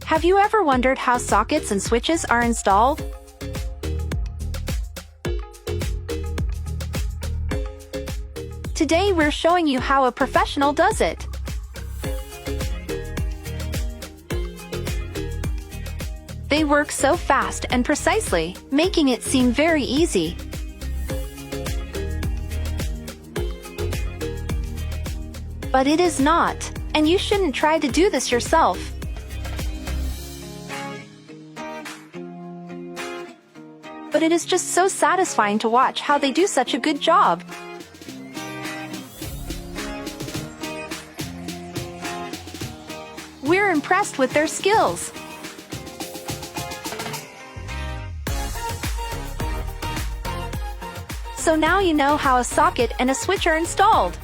Have you ever wondered how sockets and switches are installed? Today we're showing you how a professional does it. They work so fast and precisely, making it seem very easy. But it is not, and you shouldn't try to do this yourself. But it is just so satisfying to watch how they do such a good job. We're impressed with their skills. So now you know how a socket and a switch are installed.